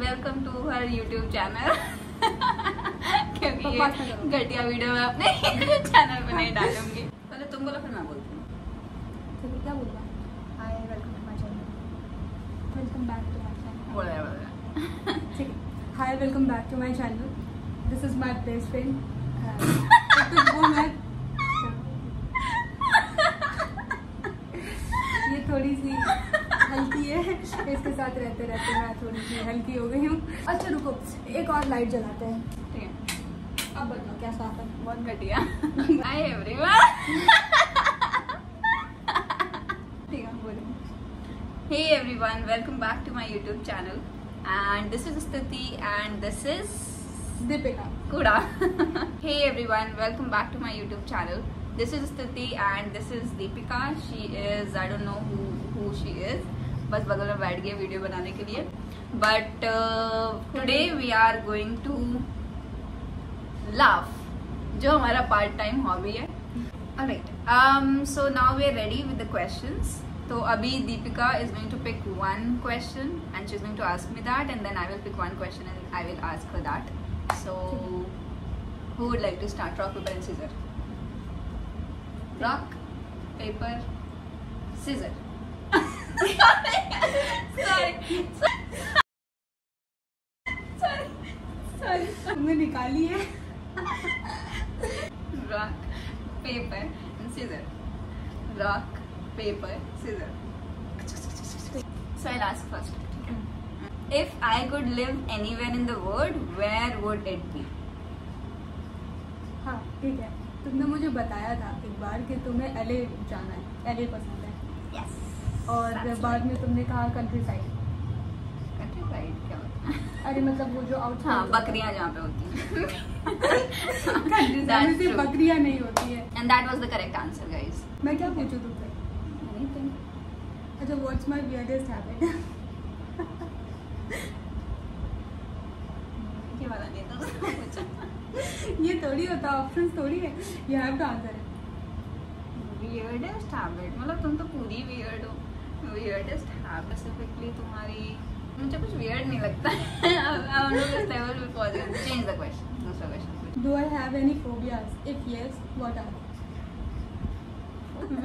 Welcome to हर YouTube channel. क्योंकि ये घटिया वीडियो मैं अपने यूट्यूब चैनल पे नहीं डालूंगी। पहले तुम बोलो फिर मैं बोलती हूँ। क्या बोल रहा? Hi welcome to my channel, welcome back to my channel. बोल रहा ठीक है, hi welcome back to my channel, this is my best friend. वो मैं ये थोड़ी सी हल्की है, इसके साथ रहते रहते मैं थोड़ी सी हल्की हो गई हूँ। अच्छा रुको, एक और लाइट जलाते हैं। ठीक है, अब बताओ क्या साफ है? बहुत घटिया। Hi everyone. ठीक है, बोलो। Hey everyone, welcome back to my YouTube channel and this is Stuti and this is Deepika Kuda. Hey everyone, welcome back to my YouTube channel. This is Stuti and this is Deepika. She is, I don't know who she is. बस बगल में बैठ गई video बनाने के लिए. But today we are going to laugh, जो हमारा part time hobby है. Alright. So now we are ready with the questions. तो अभी Deepika is going to pick one question and she's going to ask me that, and then I will pick one question and I will ask her that. So, who would like to start? Rock, paper and scissor. Rock, paper, scissor. Sorry. तुमने निकाली है। Rock, paper and scissor. Rock, paper, scissor. So I'll ask first. If I could live anywhere in the world, where would it be? हाँ ठीक है, तुमने मुझे बताया था एक बार कि तुम्हें LA जाना है, LA पसंद है। Yes. और बाद में तुमने कहा कंट्री साइड। Country side क्या होता है? अरे मतलब वो जो आउट, हाँ, बकरियाँ जहाँ पे होती हैं। कंट्री साइड में सिर्फ बकरियाँ नहीं होती है। And that was the correct answer, guys. मैं क्या पूछूं तुमसे? Anything? अच्छा, व्हाट्स माय वियर्डेस्ट हैबिट? ये वाला नहीं था। ये थोड़ी होता, ऑप्शंस थोड़ी है, you have to answer it. Weirdest habit, मतलब तुम तो पूरी weird हो। Weirdest habit specifically तुम्हारी, मुझे कुछ weird नहीं लगता है। हम लोग इस level पे पहुंच गए। Change the question, दूसरा question। Do I have any phobias? If yes, what are they?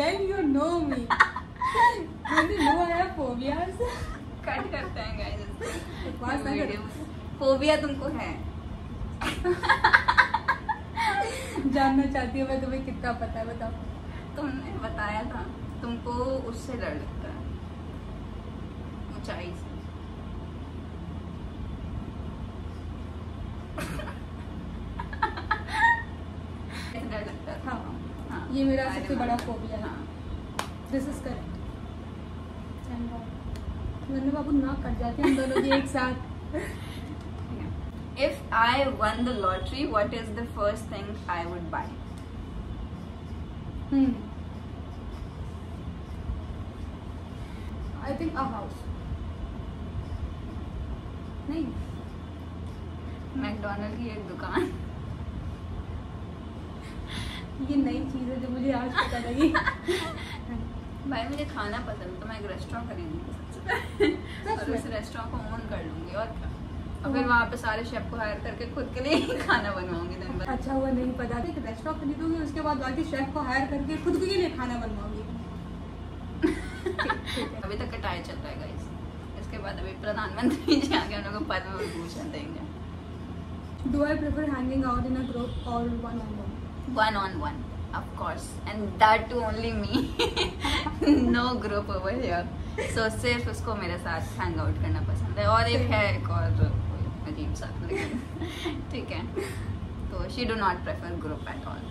When you know me, when you know I have phobias. Cut करते हैं guys। बकवास ना करो। फोबिया तुमको है? जानना चाहती हूँ मैं तुम्हें कितना पता है, बताओ। तुमने बताया था तुमको उससे डर लगता है, ऊंचाई से। डर लगता है। हाँ, हाँ, ये मेरा सबसे बड़ा फोबिया है। हाँ। This is correct. वरना बाबू नाक कट जाते हैं हम दोनों की एक साथ। If I won the lottery, what is the first thing I would buy? I think a house. नहीं, मैकडोनल्ड की एक दुकान। ये नई चीज है जो मुझे आज पता लगी। भाई मुझे खाना पसंद, तो मैं एक रेस्टोरेंट खरीदूंगी सबसे पहले और उस रेस्टोरेंट को ओन कर लूंगी और क्या, और फिर वहाँ पे सारे शेफ को हायर करके खुद के लिए ही खाना बनवाऊंगी दिन भर। अच्छा हुआ नहीं पता था, एक रेस्टोरेंट खरीदूंगी, उसके बाद बाकी शेफ को हायर करके खुद के लिए खाना बनवाऊंगी। अभी तक कटाई चल रहा है गाइस, इसके बाद अभी प्रधानमंत्री जी आके हम लोग को पद्म विभूषण देंगे। Do I prefer hanging out in a group or one on one? One on one, of course, and that too only me. No group over here. So सिर्फ उसको मेरे साथ hang out करना पसंद है, और एक है एक और अजीब सा, लेकिन ठीक है। तो she do not prefer group at all.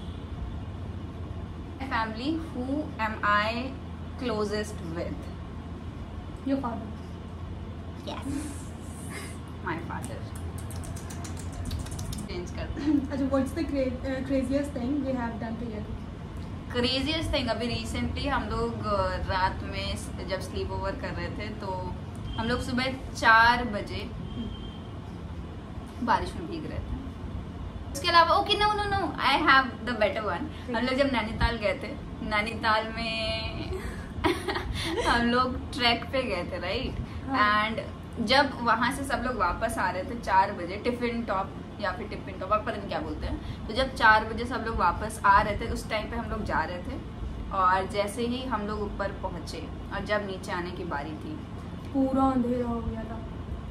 My family, who am I closest with? Your father. Yes. My father. Change करते हैं। अच्छा, what's the craziest thing we have done together? Craziest thing, अभी रिसेंटली हम लोग रात में जब sleep over कर रहे थे तो हम लोग सुबह 4 बजे बारिश में भीग रहे थे। उसके अलावा okay no no no, I have the better one. हम लोग जब नैनीताल गए थे, नैनीताल में हम लोग ट्रैक पे गए थे, राइट? एंड जब वहाँ से सब लोग वापस आ रहे थे 4 बजे, टिफिन टॉप या फिर टिफिन टॉप आप पता नहीं क्या बोलते हैं, तो जब 4 बजे सब लोग वापस आ रहे थे उस टाइम पे हम लोग जा रहे थे। और जैसे ही हम लोग ऊपर पहुंचे और जब नीचे आने की बारी थी, पूरा अंधेरा हो गया था,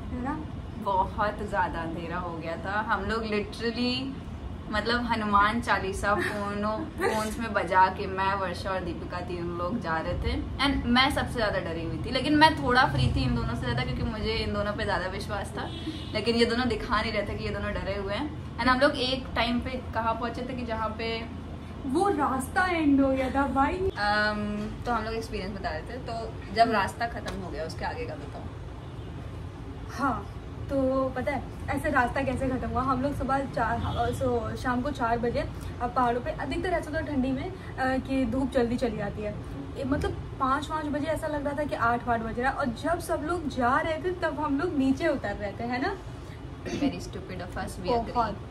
है ना? बहुत ज्यादा अंधेरा हो गया था। हम लोग लिटरली मतलब हनुमान चालीसा फोन्स में बजा के, मैं, वर्षा और दीपिका 3 लोग जा रहे थे। एंड मैं सबसे ज्यादा डरी हुई थी, लेकिन मैं थोड़ा फ्री थी इन दोनों से ज्यादा, क्योंकि मुझे इन दोनों पे ज्यादा विश्वास था। लेकिन ये दोनों दिखा नहीं रहे थे कि ये दोनों डरे हुए हैं। एंड हम लोग एक टाइम पे कहाँ पहुंचे थे कि जहाँ पे वो रास्ता एंड हो गया था भाई। तो हम लोग एक्सपीरियंस बता रहे थे। तो जब रास्ता खत्म हो गया उसके आगे का बताओ। हाँ, तो पता है ऐसे रास्ता कैसे खत्म हुआ? हम लोग सुबह शाम को 4 बजे पहाड़ों पे अधिकतर ऐसा होता ठंडी में कि धूप जल्दी चली जाती है। मतलब 5 बजे ऐसा लग रहा था कि 8 बज रहा है। और जब सब लोग जा रहे थे तब हम लोग नीचे उतर रहे थे, है ना? Very stupid of us, we agree.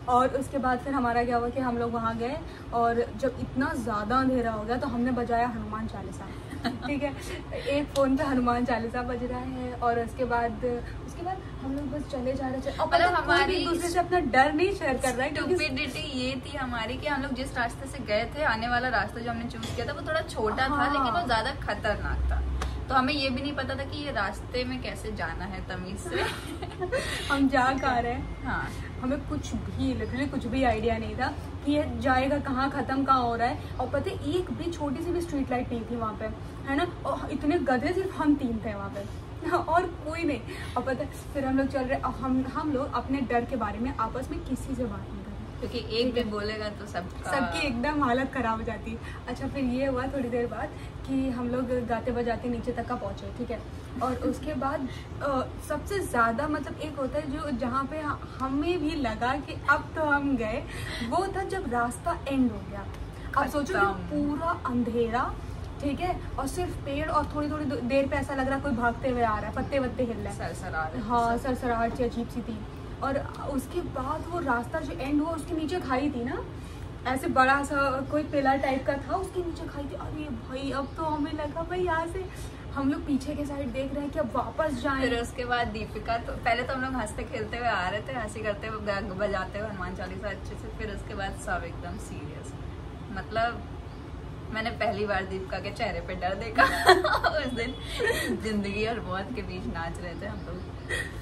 और उसके बाद फिर हमारा क्या हुआ कि हम लोग वहाँ गए और जब इतना ज़्यादा अंधेरा हो गया तो हमने बजाया हनुमान चालीसा। ठीक है, एक फ़ोन पे हनुमान चालीसा बज रहा है और उसके बाद हम लोग बस चले जा रहे थे। और मतलब हमारी एक दूसरे से अपना डर नहीं शेयर कर रहा है। स्टूपिडिटी ये थी हमारी कि हम लोग जिस रास्ते से गए थे, आने वाला रास्ता जो हमने चूज किया था वो थोड़ा छोटा था, लेकिन वो ज्यादा खतरनाक था। तो हमें ये भी नहीं पता था कि ये रास्ते में कैसे जाना है तमीज से। हम जा कहाँ रहे हैं। हाँ, हमें कुछ भी लिटरली कुछ भी आइडिया नहीं था कि ये जाएगा कहाँ, खत्म कहाँ हो रहा है। और पता है एक भी छोटी सी भी स्ट्रीट लाइट नहीं थी वहाँ पे, है ना? और इतने गधे सिर्फ हम 3 थे वहाँ पे और कोई नहीं। और पता है फिर हम लोग चल रहे, हम लोग अपने डर के बारे में आपस में किसी से बात नहीं कर रहे, क्योंकि एक भी बोलेगा तो सबकी एकदम हालत खराब हो जाती है। अच्छा, फिर ये हुआ थोड़ी देर बाद कि हम लोग गाते बजाते नीचे तक का पहुँचे, ठीक है? और उसके बाद सबसे ज़्यादा मतलब एक होता है जो जहाँ पे हमें भी लगा कि अब तो हम गए, वो था जब रास्ता एंड हो गया। अब सोचो कि पूरा अंधेरा, ठीक है, और सिर्फ पेड़ और थोड़ी देर पे ऐसा लग रहा है कोई भागते हुए आ रहा है, पत्ते वत्ते हिल रहे हैं, सरसराहट। हाँ, सरसराहट सी अजीब सी थी। और उसके बाद वो रास्ता जो एंड हुआ उसके नीचे खाई थी ना, ऐसे बड़ा सा कोई पिलर टाइप का था, उसके नीचे खाई थी। अरे भाई अब तो हमें लगा भाई यहाँ से हम लोग पीछे के साइड देख रहे हैं कि अब वापस जाएं। फिर उसके बाद दीपिका, तो पहले तो हम लोग हंसते खेलते हुए आ रहे थे, हंसी करते हुए बजाते हुए हनुमान चालीसा अच्छे से। फिर उसके बाद सब एकदम सीरियस। मतलब मैंने पहली बार दीपिका के चेहरे पे डर देखा। उस दिन जिंदगी और मौत के बीच नाच रहे थे हम लोग।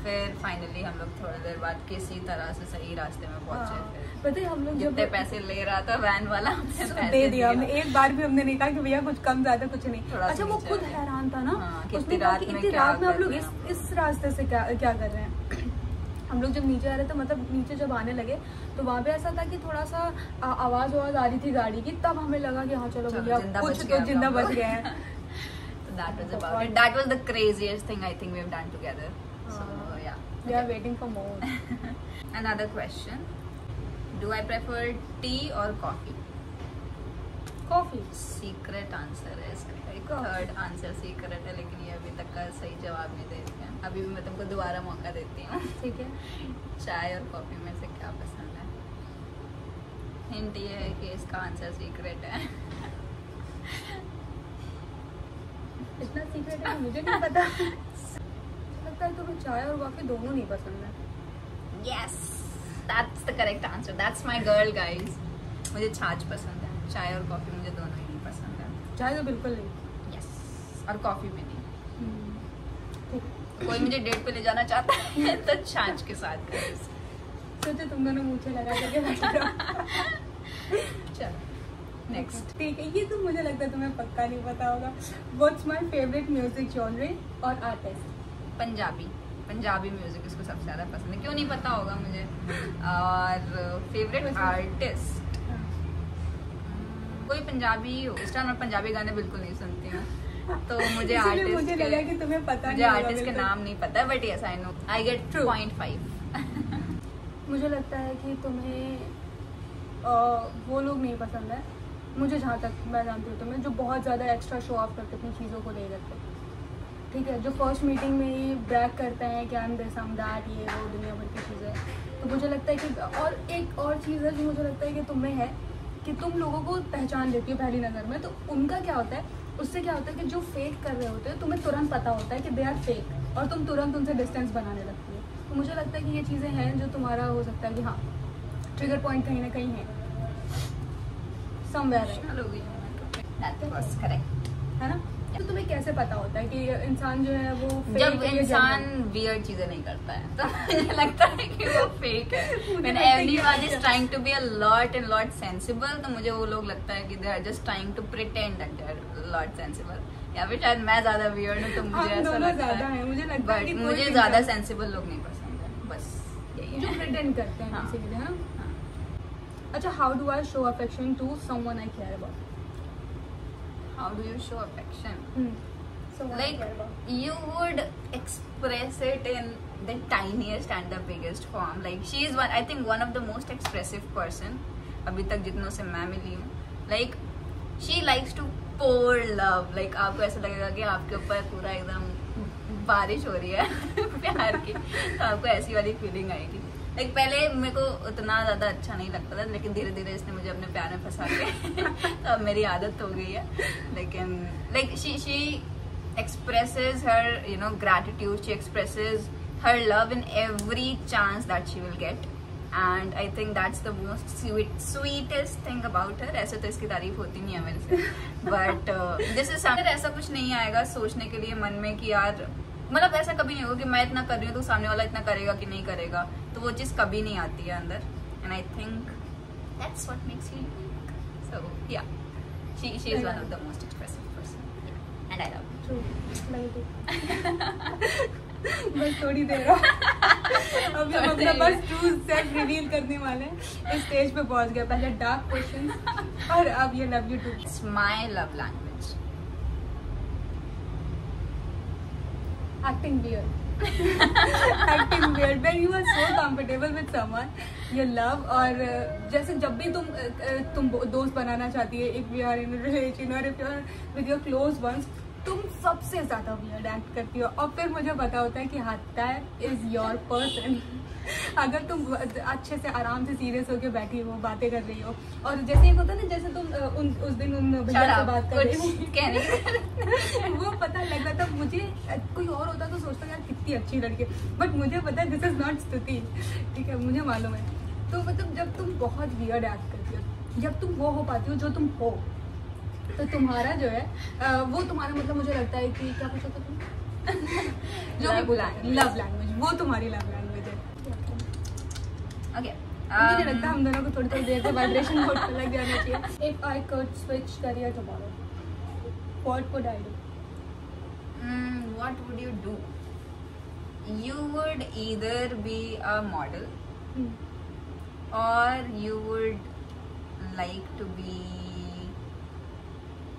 फिर फाइनली हम लोग थोड़ी देर बाद किसी तरह से सही रास्ते में पहुंचे। फिर पता है हम लोग जितने पैसे ले रहा था वैन वाला दे दिया हमने। एक बार भी हमने नहीं कहा कि भैया कुछ कम ज्यादा कुछ नहीं। अच्छा, वो खुद हैरान था ना, इतनी रात में हम लोग इस रास्ते से क्या कर रहे हैं। हम लोग जब नीचे आ रहे थे, मतलब नीचे जब आने लगे तो वहाँ पे ऐसा था कि थोड़ा सा आवाज आ रही थी गाड़ी की, तब हमें लगा कि हाँ चलो भैया कुछ तो जिंदा बच गया है। That was about it. That was the craziest thing I think we have done together. So yeah. We are waiting for more. Another question. Do I prefer tea or coffee? Coffee. Secret answer है इसका। एक third answer secret है, लेकिन ये अभी तक का सही जवाब नहीं दे रहे हैं। अभी भी मैं तुमको दोबारा मौका देती हूँ। ठीक है। चाय और कॉफी में से क्या पसंद है? हिंट ये है कि इसका आंसर सीक्रेट है। इतना सीक्रेट है मुझे नहीं पता। लगता है तुम्हें चाय और कॉफी दोनों नहीं पसंद है। Yes, that's the correct answer. That's my girl, guys. मुझे छाछ पसंद है, चाय और कॉफी मुझे दोनों ही नहीं पसंद है। चाय तो बिल्कुल नहीं। Yes, और कॉफी भी नहीं। कोई मुझे डेट पे ले जाना चाहता है तो छाछ के साथ करें। सोचो तुम दोनों मुझे लगा करके बैठे रहो। चलो नेक्स्ट। ठीक है, ये तो मुझे लगता है तुम्हें पक्का नहीं पता होगा। What's my favorite music genre और artist? पंजाबी म्यूजिक इसको सबसे ज्यादा पसंद है। क्यों नहीं पता होगा मुझे। और फेवरेट आर्टिस्ट कोई पंजाबी हो। इस टाइम मैं पंजाबी गाने बिल्कुल नहीं सुनती हूँ, तो मुझे आर्टिस्ट मुझे लगा कि तुम्हें पता मुझे आर्टिस्ट के नाम नहीं पता है, but yes I know. I get 0.5। मुझे लगता है कि तुम्हें वो लोग नहीं पसंद है, मुझे जहाँ तक मैं जानती हूँ तुम्हें, जो बहुत ज़्यादा एक्स्ट्रा शो ऑफ करते अपनी चीज़ों को ले करके, ठीक है, जो फर्स्ट मीटिंग में ही ब्रैक करते हैं कि I am this I am that, ये वो दुनिया भर की चीज़ें। तो मुझे लगता है कि और एक और चीज़ है जो मुझे लगता है कि तुम्हें है कि तुम लोगों को पहचान लेती हो पहली नज़र में। तो उनका क्या होता है, उससे क्या होता है कि जो फेक कर रहे होते हैं तुम्हें तुरंत पता होता है कि दे आर फेक। और तुम तुरंत उनसे डिस्टेंस बनाने लगती हो। तो मुझे लगता है कि ये चीज़ें हैं जो तुम्हारा हो सकता है कि हाँ ट्रिगर पॉइंट कहीं ना कहीं है समवेयर है ना। तो तुम्हें कैसे पता होता है कि इंसान जो है वो जब इंसान वियर्ड चीजें नहीं करता है तो मुझे लगता है कि वो फेक है। When everyone is trying to be a lot and lot sensible, तो मुझे वो लोग लगता है कि they are just trying to pretend that they are a lot sensible। या फिर शायद मैं ज्यादा वियर्ड हूँ तो मुझे ऐसा लगता है, मुझे लगता है कि मुझे ज्यादा सेंसिबल लोग नहीं पसंद है, बस यही जो है। प्रिटेंड करते हैं बेसिकली, है ना। अच्छा, how do I show affection to someone I care about? How do you show affection? Someone I Like care about. you would express it in the tiniest and the biggest form. Like she is one, I think one of the most expressive person अभी तक जितनों से मैं मिली हूँ. Like she likes to pour love. Like आपको ऐसा लगेगा कि आपके ऊपर पूरा एकदम बारिश हो रही है प्यार की, तो आपको ऐसी वाली फीलिंग आएगी। लाइक पहले मेरे को उतना ज्यादा अच्छा नहीं लगता था, लेकिन धीरे धीरे इसने मुझे अपने प्यार में फंसा के तो अब मेरी आदत हो गई है। लेकिन like she expresses her gratitude, she expresses her love in every chance that she will get, and I think that's the most sweetest thing about her। ऐसे तो इसकी तारीफ होती नहीं है मेरे से, बट दिस इज समथिंग, ऐसा कुछ नहीं आएगा सोचने के लिए मन में कि यार, मतलब ऐसा कभी नहीं होगा कि मैं इतना कर रही हूँ तो सामने वाला इतना करेगा कि नहीं करेगा, तो वो चीज कभी नहीं आती है अंदर। And I think that's what makes you unique. So yeah she is one of the most expressive person and I love True. बस थोड़ी देर अभी हम अपना बस ट्रू सेल्फ रिवील करने वाले हैं। इस स्टेज पे पहुंच गया, पहले डार्क क्वेश्चंस और अब ये love you too. It's my love language acting weird acting weird when you are so comfortable with someone you love। और जैसे जब भी तुम दोस्त बनाना चाहती है, if you are in a relation or if you are with your close ones, तुम सबसे ज्यादा weird act करती हो। और फिर मुझे पता होता है कि हाँ that is your person। अगर तुम अच्छे से आराम से सीरियस होकर बैठी हो, बातें कर रही हो, और जैसे एक होता है ना, जैसे तुम उस दिन उन भैया से बात कर रही हो वो पता लग रहा था मुझे, कोई और होता तो सोचता यार कितनी अच्छी लड़की, बट मुझे पता है दिस इज नॉट स्तुति, ठीक है, मुझे मालूम है। तो मतलब जब तुम बहुत वियर्ड एक्ट करती हो, जब तुम वो हो पाती हो जो तुम हो, तो तुम्हारा जो है वो तुम्हारा मतलब मुझे लगता है कि क्या पूछा था तुम जो लव लैंग्वेज, वो तुम्हारी लव लैंग्वेज है। ओके, मुझे नहीं लगता हम दोनों को थोड़ी देर से वाइब्रेशन मोड पे लग जाना चाहिए। If I could switch career tomorrow, what would I do? What would you do? You would either be a model or you would like to be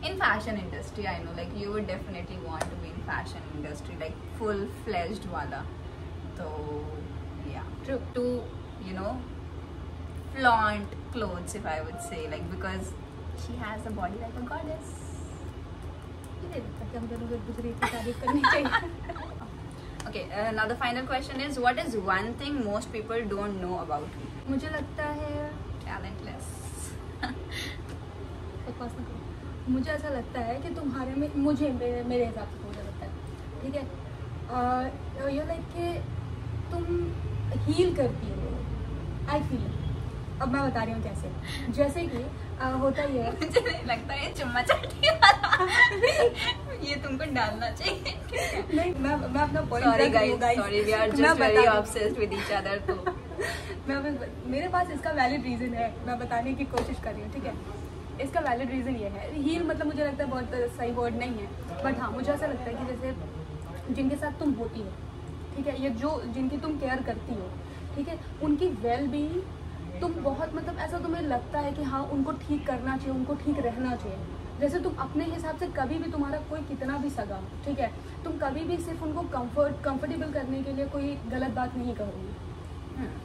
in fashion industry. I know, like you would definitely want to be in fashion industry, like full-fledged wala. So yeah, True. to flaunt clothes, if I would say, like because she has a body like a goddess. हम दोनों को एक दूसरे की तारीफ करनी चाहिए। Okay, now the final question is, what is one thing most people don't know about you? मुझे लगता है Talentless. मुझे ऐसा लगता है कि तुम्हारे में, मुझे मेरे हिसाब से मुझे लगता है, ठीक है, ये लाइक कि तुम हील करती हो, आई फील। अब मैं बता रही हूँ कैसे। जैसे कि होता ही है, मुझे नहीं लगता है चुम्मा चाटी वाला ये तुमको डालना चाहिए। नहीं, मैं अपना point Sorry guys, sorry, we are just very obsessed with each other. तो मेरे पास इसका वैलिड रीजन है, मैं बताने की कोशिश कर रही हूँ, ठीक है। इसका वैलिड रीजन ये है, हील मतलब मुझे लगता है बहुत सही वर्ड नहीं है, बट हाँ मुझे ऐसा लगता है कि जैसे जिनके साथ तुम होती हो, ठीक है, ये जो जिनकी तुम केयर करती हो, ठीक है, उनकी वेल बीइंग तुम बहुत मतलब ऐसा तुम्हें लगता है कि हाँ उनको ठीक करना चाहिए, उनको ठीक रहना चाहिए। जैसे तुम अपने हिसाब से कभी भी, तुम्हारा कोई कितना भी सगा, ठीक है, तुम कभी भी सिर्फ उनको कंफर्टेबल करने के लिए कोई गलत बात नहीं करोगी,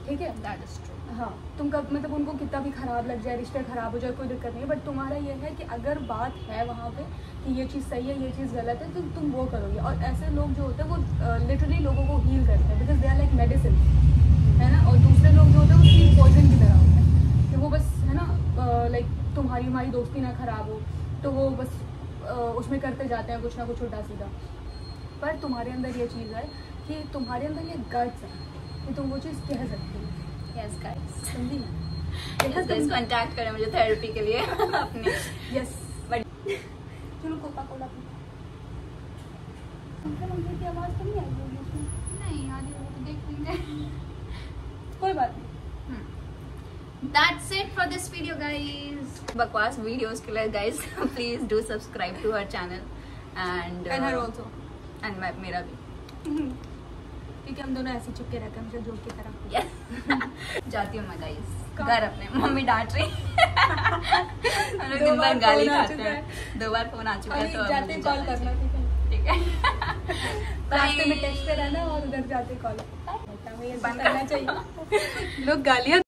ठीक है, दैट इज ट्रू। हाँ, तुम कब मतलब उनको कितना भी खराब लग जाए, रिश्ते खराब हो जाए, कोई दिक्कत नहीं है, बट तुम्हारा ये है कि अगर बात है वहाँ पे कि ये चीज़ सही है, ये चीज़ गलत है, तो तुम वो करोगे। और ऐसे लोग जो होते हैं वो लिटरली लोगों को हील करते हैं, because they are like medicine, है ना। और दूसरे लोग जो होते हैं वो स्लीप पॉइजन की तरह होते हैं, कि वो बस है ना, लाइक तुम्हारी हमारी दोस्ती ना खराब हो तो वो बस उसमें करते जाते हैं कुछ ना कुछ उल्टा सीधा। पर तुम्हारे अंदर ये चीज़ है कि तुम्हारे अंदर ये गट्स है कि तुम वो चीज़ कह सकती हो। यस गाइस, समझी ना? कांटेक्ट करें मुझे थेरेपी के लिए अपने। यस चलो कोका कोला की आवाज़ तो नहीं आई होगी उसमें? नहीं यार, ये तो देख लेंगे। कोई बात नहीं। That's it for this video guys. बकवास वीडियोस के लिए guys please do subscribe to her channel and her also and मेरा भी क्योंकि हम दोनों ऐसे चुपके रहते हैं हमेशा जोक की तरह। yes. जाती हूँ मैं guys घर अपने, मम्मी डांट रही हम लोग दिन भर गाली खाते हैं। 2 बार फोन आ चुका है तो जाते कॉल करना ठीक है। रास्ते में टेक्स्ट पे रहना और उधर जाते कॉल करना चाहिए। लोग गालियाँ